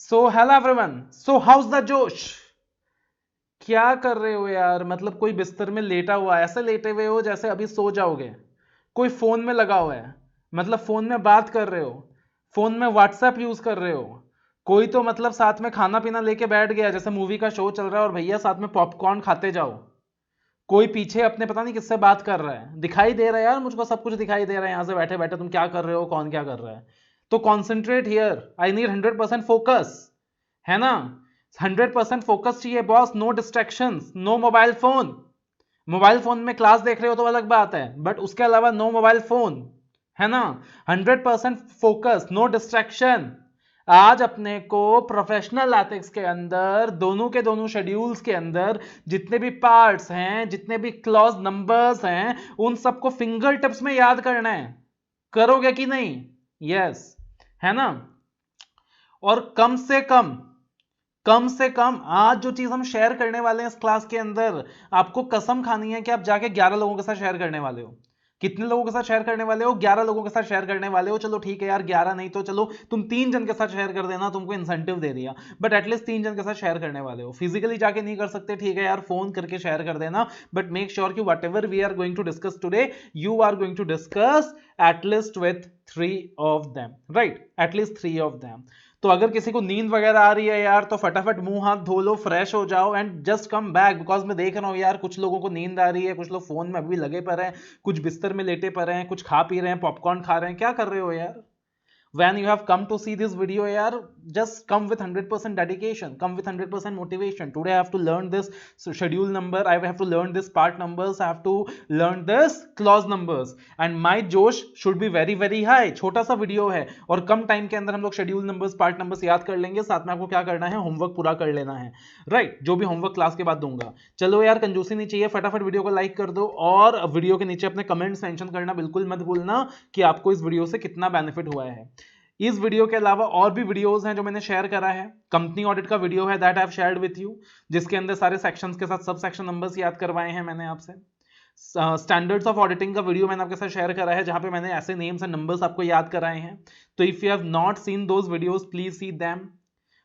So hello everyone, so house the जोश। क्या कर रहे हो यार? मतलब कोई बिस्तर में लेटा हुआ है, ऐसे लेटे हुए हो जैसे अभी सो जाओगे। कोई फोन में लगा हुआ है, मतलब फोन में बात कर रहे हो, फोन में व्हाट्सएप यूज कर रहे हो। कोई तो मतलब साथ में खाना पीना लेके बैठ गया, जैसे मूवी का शो चल रहा है और भैया साथ में पॉपकॉर्न खाते जाओ। कोई पीछे अपने पता नहीं किससे बात कर रहा है, दिखाई दे रहा है यार, मुझको सब कुछ दिखाई दे रहा है यहाँ से बैठे बैठे तुम क्या कर रहे हो, कौन क्या कर रहा है। तो concentrate here, I need 100% focus, है ना? 100% फोकस चाहिए boss, no distractions, no mobile phone. Mobile phone में क्लास देख रहे हो तो अलग बात है, बट उसके अलावा नो मोबाइल फोन, है ना? 100% फोकस, नो डिस्ट्रैक्शन। आज अपने को प्रोफेशनल एथिक्स के अंदर दोनों के दोनों शेड्यूल्स के अंदर जितने भी पार्ट्स हैं, जितने भी क्लॉज नंबर्स हैं, उन सबको फिंगर टिप्स में याद करना है। करोगे कि नहीं? यस, है ना? और कम से कम आज जो चीज हम शेयर करने वाले हैं इस क्लास के अंदर, आपको कसम खानी है कि आप जाके 11 लोगों के साथ शेयर करने वाले हो। कितने लोगों के साथ शेयर करने वाले हो? 11 लोगों के साथ शेयर करने वाले हो। चलो ठीक है यार, 11 नहीं तो चलो तुम 3 जन के साथ शेयर कर देना, तुमको इंसेंटिव दे दिया, बट एटलीस्ट 3 जन के साथ शेयर करने वाले हो। फिजिकली जाके नहीं कर सकते, ठीक है यार, फोन करके शेयर कर देना, बट मेक श्योर कि whatever we are going to discuss today, you are going to discuss at least with 3 of them, right? At least 3 of them. तो अगर किसी को नींद वगैरह आ रही है यार, तो फटाफट मुंह हाथ धो लो, फ्रेश हो जाओ and just come back, because मैं देख रहा हूँ यार कुछ लोगों को नींद आ रही है, कुछ लोग फोन में अभी लगे पड़े हैं, कुछ बिस्तर में लेटे पड़े हैं, कुछ खा पी रहे हैं, पॉपकॉर्न खा रहे हैं। क्या कर रहे हो यार? when you have come to see this video yaar, just come with 100% dedication, come with 100% motivation. Today I have to learn this schedule number, I have to learn this part numbers, I have to learn this clause numbers, and my josh should be very very high. छोटा सा video है और कम time के अंदर हम लोग schedule numbers, part numbers याद कर लेंगे। साथ में आपको क्या करना है, होमवर्क पूरा कर लेना है, राइट? जो भी होमवर्क क्लास के बाद दूंगा। चलो यार, कंजूसी नहीं चाहिए, फटाफट वीडियो को लाइक कर दो और वीडियो के नीचे अपने कमेंट्स मेंशन करना बिल्कुल मत भूलना कि आपको इस वीडियो से कितना बेनिफिट हुआ है। इस वीडियो के अलावा और भी वीडियोस हैं जो मैंने शेयर करा है। कंपनी ऑडिट का वीडियो है, that I have shared with you, जिसके अंदर सारे सेक्शंस के साथ सब सेक्शन नंबर्स याद करवाए हैं मैंने आपसे। स्टैंडर्ड्स ऑफ ऑडिटिंग का वीडियो मैंने आपके साथ शेयर करा है, जहां पे मैंने ऐसे नेम्स एंड नंबर्स आपको याद कराए हैं। तो if you have not seen those videos, please see them.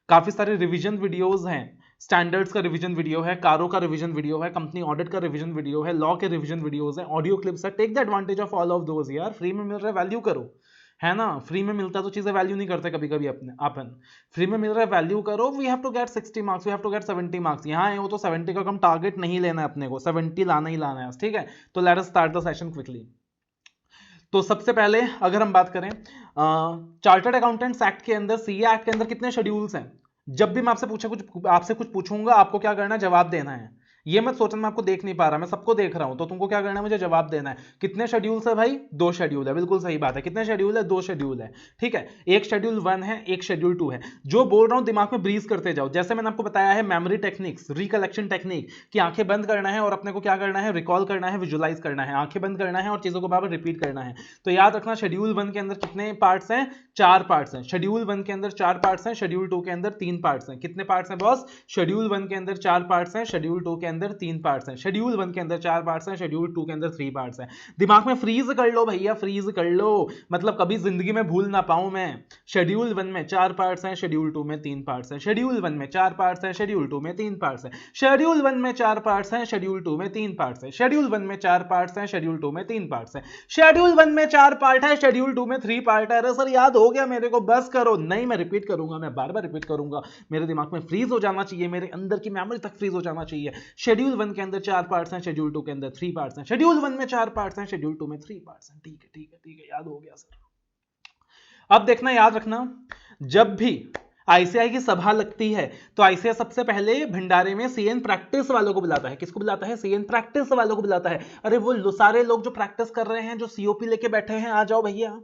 काफी सारे रिवीजन वीडियोस हैं। स्टैंडर्ड्स का रिवीजन वीडियो है, कारो का रिवीजन वीडियो है, कंपनी ऑडिट का रिवीजन वीडियो है, लॉ के रिवीजन वीडियोस हैं, ऑडियो क्लिप्स है। Take the advantage of all of those यार, फ्री में मिल रहा है, वैल्यू करो, है ना? फ्री में मिलता तो चीजें वैल्यू नहीं करते कभी कभी अपने अपन। फ्री में मिल रहा है, वैल्यू करो। We have to get 60 marks, we have to get 70 marks. यहाँ आए हो तो 70 का कम टारगेट नहीं लेना है अपने को, 70 लाना ही लाना है, ठीक है? तो let us start the session quickly. तो सबसे पहले अगर हम बात करें चार्टर्ड अकाउंटेंट्स एक्ट के अंदर, सीए एक्ट के अंदर कितने शेड्यूल्स हैं? जब भी मैं आपसे कुछ पूछूंगा, आपको क्या करना है, जवाब देना है। ये मत सोचना मैं आपको देख नहीं पा रहा, मैं सबको देख रहा हूं, तो तुमको क्या करना है, मुझे जवाब देना है। कितने शेड्यूल्स है भाई? 2 शेड्यूल है, बिल्कुल सही बात है। कितने शेड्यूल है? 2 शेड्यूल है, ठीक है। एक शेड्यूल 1 है, एक शेड्यूल 2 है। जो बोल रहा हूं दिमाग में ब्रीज करते जाओ। जैसे मैंने आपको बताया है मेमोरी टेक्निक्स, रिकलेक्शन टेक्निक, कि आंखें बंद करना है और अपने को क्या करना है, रिकॉल करना है, विजुलाइज करना है। आंखें बंद करना है और चीजों को बार बार रिपीट करना है। तो याद रखना, शेड्यूल 1 के अंदर कितने पार्ट्स हैं? 4 पार्ट्स हैं। शेड्यूल 1 के अंदर 4 पार्ट्स हैं, शेड्यूल 2 के अंदर 3 पार्ट्स हैं। कितने पार्ट्स हैं बॉस? शेड्यूल 1 के अंदर 4 पार्ट्स हैं, शेड्यूल 2 के अंदर 3 पार्ट्स हैं। शेड्यूल 1 के अंदर 4 पार्ट्स हैं, शेड्यूल 2 के अंदर 3 पार्ट्स हैं। दिमाग में फ्रीज कर लो भैया, फ्रीज कर लो, मतलब कभी जिंदगी में भूल ना पाऊं मैं। शेड्यूल 1 में 4 पार्ट्स हैं, शेड्यूल 2 में 3 पार्ट्स हैं। शेड्यूल 1 में 4 पार्ट्स हैं, शेड्यूल 2 में 3 पार्ट्स हैं। शेड्यूल 1 में 4 पार्ट्स हैं, शेड्यूल 2 में 3 पार्ट्स हैं। शेड्यूल 1 में 4 पार्ट्स हैं, शेड्यूल 2 में 3 पार्ट्स हैं। शेड्यूल 1 में 4 पार्ट है, शेड्यूल 2 में 3 पार्ट है। अरे सर याद हो गया मेरे को, बस करो। नहीं, मैं रिपीट करूंगा, मैं बार बार रिपीट करूंगा। मेरे दिमाग में फ्रीज हो जाना चाहिए, मेरे अंदर की मेमोरी तक फ्रीज हो जाना चाहिए। शेड्यूल 1 के अंदर 4 पार्ट्स हैं, शेड्यूल 2 के अंदर 3 पार्ट्स हैं। शेड्यूल 1 में 4 पार्ट्स हैं, शेड्यूल 2 में 3 पार्ट्स हैं। ठीक है ठीक है ठीक है, याद हो गया सर। अब देखना, याद रखना, जब भी आईसीआई की सभा लगती है तो आईसीआई सबसे पहले भंडारे में सीएन प्रैक्टिस वालों को बुलाता है। किसको बुलाता है? सीएन प्रैक्टिस वालों को बुलाता है। अरे वो सारे लोग जो प्रैक्टिस कर रहे हैं, जो सीओपी लेके बैठे हैं, आ जाओ भैया।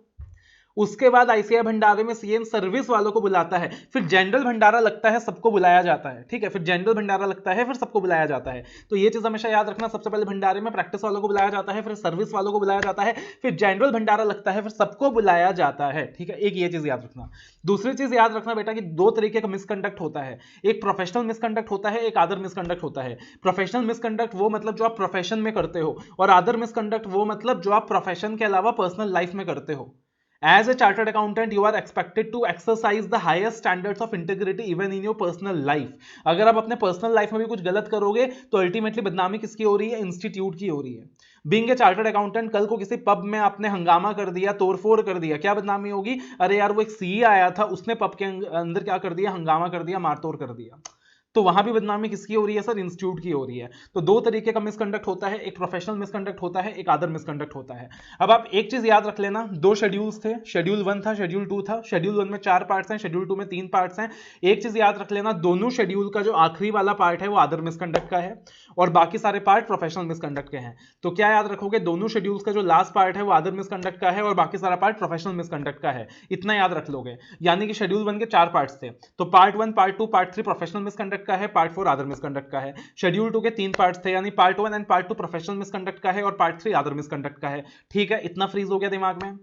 उसके बाद आईसीआई भंडारे में सीएन सर्विस वालों को बुलाता है। फिर जनरल भंडारा लगता है, सबको बुलाया जाता है, ठीक है। फिर जनरल भंडारा लगता है, फिर सबको बुलाया जाता है। तो ये चीज हमेशा याद रखना, सबसे पहले भंडारे में प्रैक्टिस वालों को बुलाया जाता है, फिर सर्विस वालों को बुलाया जाता है, फिर जनरल भंडारा लगता है, फिर सबको बुलाया जाता है, ठीक है। एक ये चीज याद रखना। दूसरी चीज याद रखना बेटा कि 2 तरीके का मिसकंडक्ट होता है। एक प्रोफेशनल मिसकंडक्ट होता है, एक अदर मिसकंडक्ट होता है। प्रोफेशनल मिसकंडक्ट वो मतलब जो आप प्रोफेशन में करते हो, और अदर मिसकंडक्ट वो मतलब जो आप प्रोफेशन के अलावा पर्सनल लाइफ में करते हो। As a chartered accountant, you are expected to exercise the highest standards of integrity even in your personal life. अगर आप अपने पर्सनल लाइफ में भी कुछ गलत करोगे तो अल्टीमेटली बदनामी किसकी हो रही है? इंस्टीट्यूट की हो रही है. बीइंग ए चार्टर्ड अकाउंटेंट, कल को किसी पब में आपने हंगामा कर दिया, तोड़फोड़ कर दिया, क्या बदनामी होगी? अरे यार वो एक सीए आया था, उसने पब के अंदर क्या कर दिया? हंगामा कर दिया, मारतोड़ कर दिया. तो वहां भी बदनामी किसकी हो रही है सर? इंस्टीट्यूट की हो रही है. तो दो तरीके का मिसकंडक्ट होता है, एक प्रोफेशनल मिसकंडक्ट होता है, एक अदर मिसकंडक्ट होता है. अब आप एक चीज याद रख लेना, दो शेड्यूल्स थे, शेड्यूल 1 था, शेड्यूल 2 था. शेड्यूल 1 में 4 पार्ट्स हैं, शेड्यूल 2 में 3 पार्ट्स हैं. एक चीज याद रख लेना, दोनों शेड्यूल का जो आखिरी वाला पार्ट है वो अदर मिसकंडक्ट का है और बाकी सारे पार्ट प्रोफेशनल मिसकंडक्ट के हैं. तो क्या याद रखोगे? दोनों शेड्यूल्स का जो लास्ट पार्ट है वो अदर मिसकंडक्ट का है और बाकी सारा पार्ट प्रोफेशनल मिसकंडक्ट का है. इतना याद रख लोगे. यानी कि शेड्यूल 1 के 4 पार्ट्स थे, तो part 1, part 2, part 3 professional misconduct का है, पार्ट 4 अदर मिसकंडक्ट का है. शेड्यूल 2 के 3 पार्ट्स थे, यानी part 1 and part 2 professional misconduct का है और पार्ट 3 अदर मिसकंडक्ट का है. ठीक है, इतना फ्रीज हो गया दिमाग में.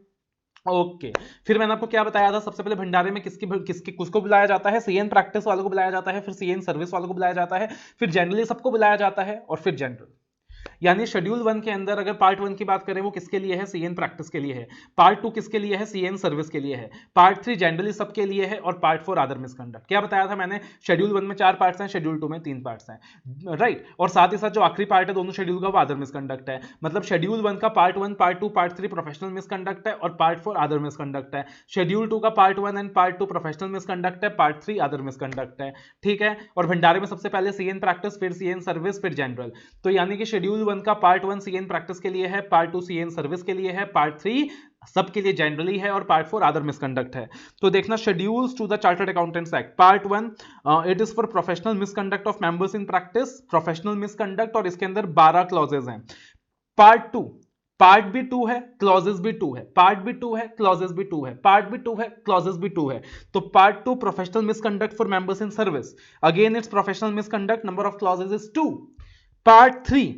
ओके फिर मैंने आपको क्या बताया था? सबसे पहले भंडारे में किसको बुलाया जाता है? सीएन प्रैक्टिस वालों को बुलाया जाता है, फिर सीएन सर्विस वालों को बुलाया जाता है, फिर जनरली सबको बुलाया जाता है और फिर जनरल. यानी शेड्यूल 1 के अंदर अगर पार्ट 1 की बात करें वो किसके लिए है? सीएन प्रैक्टिस के लिए है. पार्ट 2 किसके लिए है? सीएन सर्विस के लिए है. पार्ट 3 जनरली सबके लिए है और पार्ट 4 अदर मिसकंडक्ट. क्या बताया था मैंने? शेड्यूल 1 में 4 पार्ट्स हैं, शेड्यूल 2 में 3 पार्ट्स हैं, राइट. और साथ ही साथ जो आखिरी पार्ट है दोनों शेड्यूल का वो अदर मिसकंडक्ट है. मतलब शेड्यूल 1 का part 1, part 2, part 3 professional misconduct है और पार्ट 4 अदर मिसकंडक्ट है. शेड्यूल 2 का part 1 and part 2 professional misconduct है, पार्ट 3 अदर मिसकंडक्ट है. ठीक है. और भंडारे में सबसे पहले सीएन प्रैक्टिस, फिर सीएन सर्विस, फिर जनरल. तो यानी कि शेड्यूल 1 का पार्ट 1 सीएन प्रैक्टिस के लिए है, पार्ट 2 सीएन सर्विस के लिए है, पार्ट 3 सबके लिए जनरली है और पार्ट 4 अदर मिसकंडक्ट है. तो देखना, schedules to the chartered accountants act. Part 1 it is for professional misconduct of members in practice, professional misconduct, और इसके अंदर 12 क्लॉजेज हैं. पार्ट 2 पार्ट भी 2 है, क्लॉजेस भी 2 है, पार्ट भी 2 है, क्लॉजेस भी 2 है, पार्ट भी 2 है, क्लॉजेस भी 2 है. तो part 2 professional misconduct for members in service, again it's professional misconduct, number of clauses is 2. Part 3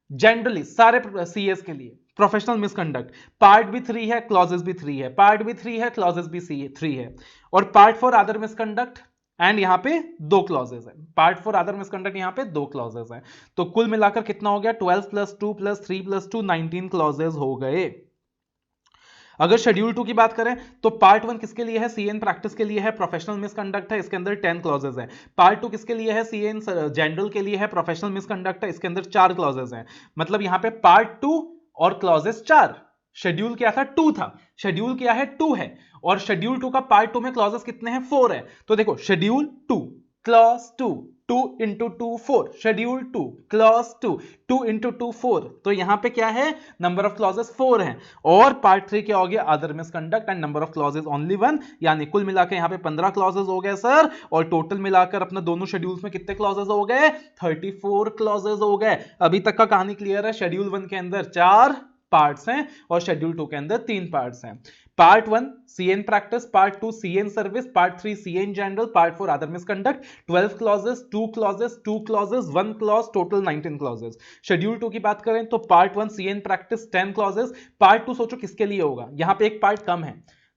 generally सारे सीएस के लिए प्रोफेशनल मिसकंडक्ट, पार्ट भी 3 है, क्लॉजेस भी 3 है, पार्ट भी 3 है, क्लॉजेस भी 3 है. और पार्ट 4 अदर मिसकंडक्ट एंड यहां पे 2 क्लॉजेस है. पार्ट 4 अदर मिसकंडक्ट, यहां पे 2 क्लॉजेस है. तो कुल मिलाकर कितना हो गया? 12 + 2 + 3 + 2 19 क्लॉजेस हो गए. अगर शेड्यूल 2 की बात करें तो पार्ट 1 किसके लिए है? सीएन प्रैक्टिस के लिए है, प्रोफेशनल मिसकंडक्ट है, इसके अंदर 10 क्लॉजेस है. पार्ट 2 किसके लिए है? सीएन जनरल के लिए है, प्रोफेशनल मिसकंडक्ट है, इसके अंदर 4 क्लॉजेस हैं. मतलब यहां पे पार्ट 2 और क्लॉजेस 4. शेड्यूल क्या था? 2 था. शेड्यूल क्या है? 2 है. और शेड्यूल 2 का पार्ट 2 में क्लॉजेस कितने हैं? 4 है. तो देखो, शेड्यूल 2 क्लॉज 2 2 × 2 4, शेड्यूल 2 क्लॉज 2 2 × 2 4. तो यहां पे क्या है? नंबर ऑफ क्लॉजेस 4 हैं. और पार्ट 3 क्या हो गया? Other misconduct and number of clauses only 1. यानी कुल मिलाकर यहां पे 15 क्लॉजेस हो गए सर. और टोटल मिलाकर अपना दोनों शेड्यूल्स में कितने क्लॉजेस हो गए? 34 क्लॉजेस हो गए. अभी तक का कहानी क्लियर है. शेड्यूल 1 के अंदर 4 पार्ट्स हैं और शेड्यूल 2 के अंदर 3 पार्ट्स हैं. Part 1 CN practice, part 2 CN service, part 3 CN general, part 4 other misconduct. 12 clauses, 2 clauses, 2 clauses, 1 clause, total 19 clauses. Schedule 2 की बात करें तो part 1 CN practice 10 clauses. Part 2 सोचो किसके लिए होगा? यहां पे एक पार्ट कम है.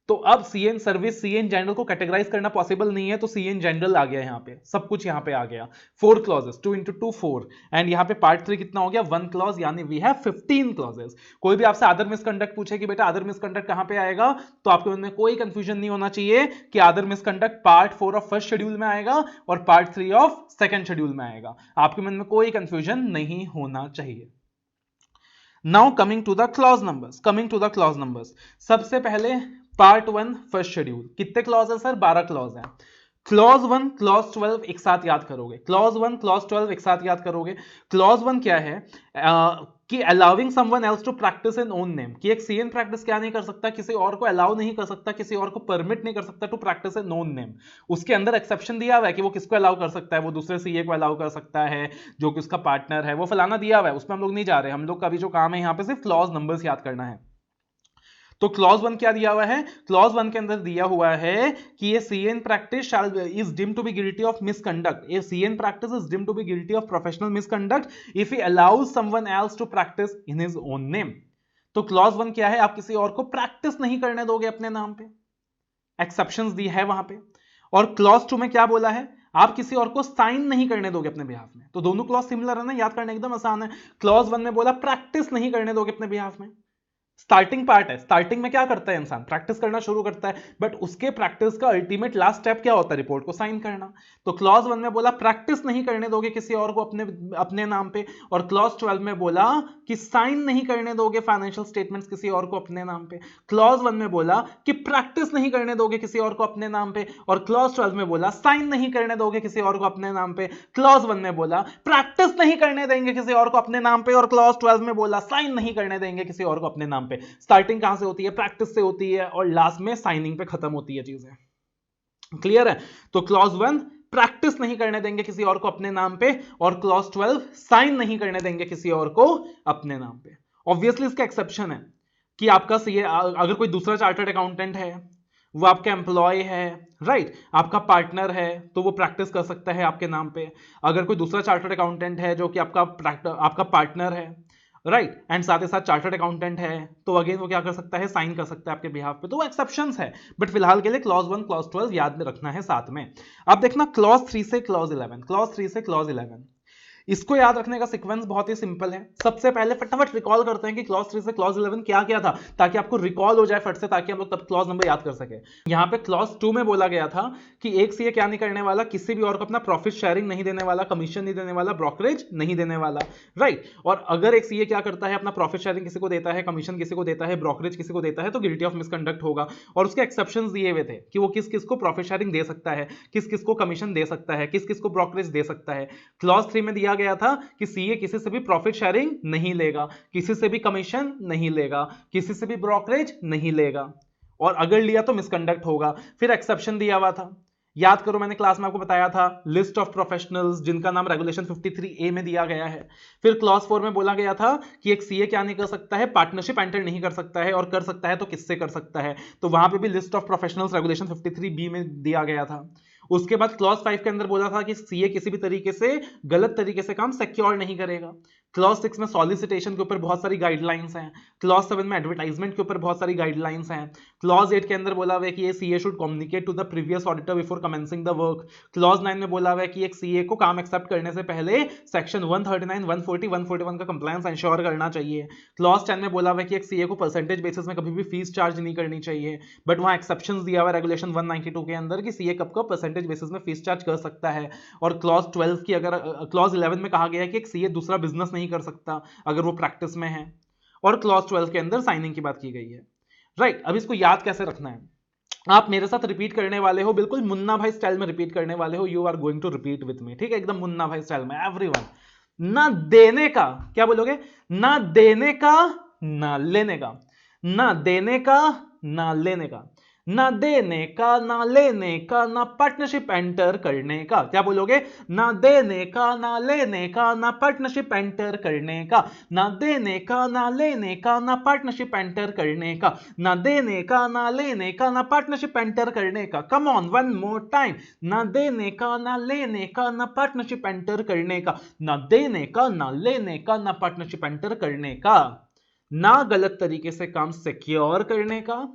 तो अब सीएन सर्विस, सीएन जनरल को कैटेगराइज करना पॉसिबल नहीं है, तो सीएन जनरल आ गया. यहां पे सब कुछ यहां पे आ गया. 4 क्लॉजेस, 2 × 2 4. एंड यहां पे पार्ट 3 कितना हो गया? 1 क्लॉज. यानी वी हैव 15 क्लॉजेस. कोई भी आपसे अदर मिसकंडक्ट पूछे कि बेटा अदर मिसकंडक्ट कहां पे आएगा, तो आपके मन में कोई कंफ्यूजन नहीं होना चाहिए कि other misconduct part 4 of first schedule में आएगा और पार्ट 3 ऑफ सेकंड शेड्यूल में आएगा. आपके मन में कोई कंफ्यूजन नहीं होना चाहिए. Now coming to the clause numbers. सबसे पहले पार्ट 1 फर्स्ट शेड्यूल. कितने क्लॉज है सर? 12 क्लॉज है. क्लॉज 1 क्लॉज 12 एक साथ याद करोगे. क्लॉज 1 क्लॉज 12 एक साथ याद करोगे. क्लॉज 1 क्या है? कि allowing someone else to practice in own name. कि एक सीएन प्रैक्टिस क्या नहीं कर सकता? किसी और को अलाउ नहीं कर सकता, किसी और को परमिट नहीं कर सकता to practice in own name. उसके अंदर एक्सेप्शन दिया हुआ है कि वो किसको अलाउ कर सकता है. वो दूसरे सीए को अलाउ कर सकता है जो कि उसका पार्टनर है. वो फलाना दिया हुआ है, उसमें हम लोग नहीं जा रहे. हम लोग का भी जो काम है यहाँ पे सिर्फ क्लॉज नंबर्स याद करना है. तो क्लॉज 1 क्या दिया हुआ है? क्लॉज 1 के अंदर दिया हुआ है कि ये CA in practice is deemed to be guilty of misconduct. ये CA in practice is deemed to be guilty of professional misconduct if he allows someone else to practice in his own name. तो clause 1 क्या है? आप किसी और को practice नहीं करने दोगे अपने नाम पे. एक्सेप्शंस दी है वहां पे. और क्लॉज 2 में क्या बोला है? आप किसी और को साइन नहीं करने दोगे अपने बिहाफ में. तो दोनों क्लॉज सिमिलर है ना, याद करना एकदम आसान है. क्लॉज 1 में बोला प्रैक्टिस नहीं करने दोगे अपने बिहाफ में. स्टार्टिंग पार्ट है, स्टार्टिंग में क्या करता है इंसान, प्रैक्टिस करना शुरू करता है, बट उसके प्रैक्टिस का अल्टीमेट लास्ट स्टेप क्या होता है, रिपोर्ट को साइन करना। तो क्लॉज 1 में बोला प्रैक्टिस नहीं करने दोगे किसी और को अपने नाम पे, और क्लॉज 12 में बोला कि साइन नहीं करने दोगे फाइनेंशियल स्टेटमेंट्स किसी और को अपने नाम पे। क्लॉज 1 में बोला कि प्रैक्टिस नहीं करने दोगे किसी और को अपने नाम पे, और क्लॉज 12 में बोला साइन नहीं करने दोगे किसी और को अपने नाम पे। क्लॉज 1 में बोला प्रैक्टिस नहीं करने देंगे किसी और को अपने नाम पे, और क्लॉज 12 में बोला साइन नहीं करने देंगे किसी और को अपने नाम पे। स्टार्टिंग कहां से होती है, प्रैक्टिस से होती है, और लास्ट में साइनिंग पे खत्म होती है चीजें। क्लियर है? तो क्लॉज 1 प्रैक्टिस नहीं करने देंगे किसी और को अपने नाम पे, और क्लॉज 12 साइन नहीं करने देंगे किसी और को अपने नाम पे। ऑब्वियसली इसका एक्सेप्शन है कि आपका सीए, अगर कोई दूसरा चार्टर्ड अकाउंटेंट है, वो आपका एम्प्लॉय है, राइट, आपका पार्टनर है, तो वो प्रैक्टिस कर सकता है आपके नाम पे। अगर कोई दूसरा चार्टर्ड अकाउंटेंट है जो कि आपका पार्टनर है, राइट, एंड साथ ही साथ चार्टर्ड अकाउंटेंट है, तो अगेन वो क्या कर सकता है, साइन कर सकता है आपके बिहाफ पे। तो वो एक्सेप्शंस है, बट फिलहाल के लिए क्लॉज 1 क्लॉज 12 याद में रखना है साथ में। अब देखना क्लॉज 3 से क्लॉज 11, क्लॉज 3 से क्लॉज 11, इसको याद रखने का सीक्वेंस बहुत ही सिंपल है। सबसे पहले फटाफट रिकॉल करते हैं कि क्लॉज 3 से क्लॉज 11 क्या क्या था, ताकि आपको रिकॉल हो जाए फट से, ताकि हम लोग तब क्लॉज नंबर याद कर सके। यहां पे क्लॉज 2 में बोला गया था कि एक सीए क्या नहीं करने वाला, किसी भी और को अपना प्रॉफिट शेयरिंग नहीं देने वाला, कमीशन नहीं देने वाला, ब्रोकरेज नहीं देने वाला, राइट। और अगर एक सीए क्या करता है, अपना प्रॉफिट शेयरिंग किसी को देता है, कमीशन किसी को देता है, ब्रोकरेज किसी को देता है, तो गिल्टी ऑफ मिसकंडक्ट होगा। और उसके एक्सेप्शंस दिए हुए थे कि वो किस किस को प्रॉफिट शेयरिंग दे सकता है, किस किस को कमीशन दे सकता है, किस किस को ब्रोकरेज दे सकता है। क्लॉज 3 में दिया गया था कि सीए किसी से भी प्रॉफिट शेयरिंग नहीं लेगा, किसी से भी कमीशन नहीं लेगा, किसी से भी ब्रोकरेज नहीं लेगा, और अगर लिया तो मिसकंडक्ट होगा। फिर एक्सेप्शन दिया हुआ था, याद करो मैंने क्लास में आपको बताया था, लिस्ट ऑफ प्रोफेशनल्स जिनका नाम रेगुलेशन 53A में दिया गया है। फिर क्लॉज 4 में बोला गया था कि एक सीए क्या नहीं कर सकता है, पार्टनरशिप एंटर नहीं कर सकता है, और कर सकता है तो किससे कर सकता है, तो वहां पे भी list of professionals regulation 53B में दिया गया था। उसके बाद क्लॉज 5 के अंदर बोला था कि सीए किसी भी तरीके से गलत तरीके से काम सिक्योर नहीं करेगा। क्लॉज 6 में सॉलिसिटेशन के ऊपर बहुत सारी गाइडलाइंस हैं। क्लॉज 7 में एडवर्टाइजमेंट के ऊपर बहुत सारी गाइडलाइंस हैं। क्लॉज 8 के अंदर बोला हुआ है कि ये CA should communicate to the previous auditor before commencing the work. Clause 9 में बोला हुआ है कि एक सीए को काम एक्सेप्ट करने से पहले सेक्शन 139, 140, 141 का कंप्लायंस इंश्योर करना चाहिए। क्लॉज 10 में बोला हुआ है कि एक सीए को परसेंटेज बेसिस में कभी भी फीस चार्ज नहीं करनी चाहिए, बट वहां एक्सेप्शंस दिया हुआ है रेगुलेशन 192 के अंदर कि सीए कब को परसेंटेज बेसिस में फीस चार्ज कर सकता है। और क्लॉज 12 की अगर क्लॉज 11 में कहा गया है कि एक सीए दूसरा बिजनेस नहीं कर सकता अगर वो प्रैक्टिस में है, और क्लॉज 12 के अंदर साइनिंग की बात की गई है, राइट। अब इसको याद कैसे रखना है, आप मेरे साथ रिपीट करने वाले हो, बिल्कुल मुन्ना भाई स्टाइल में रिपीट करने वाले हो। You are going to repeat with me, ठीक है, एकदम मुन्ना भाई स्टाइल में। एवरीवन, ना देने का, क्या बोलोगे, ना देने का ना लेने का, ना देने का ना लेने का, ना देने का ना लेने का, ना पार्टनरशिप एंटर करने का। क्या बोलोगे, ना देने का ना लेने का, ना पार्टनरशिप एंटर करने का, ना देने का ना लेने का, ना पार्टनरशिप एंटर करने का, ना देने का ना लेने का, ना पार्टनरशिप एंटर करने का। Come on, one more time, ना देने का ना लेने का, ना पार्टनरशिप एंटर करने का, ना देने का ना लेने का, ना पार्टनरशिप एंटर करने का, ना गलत तरीके से काम सिक्योर करने का,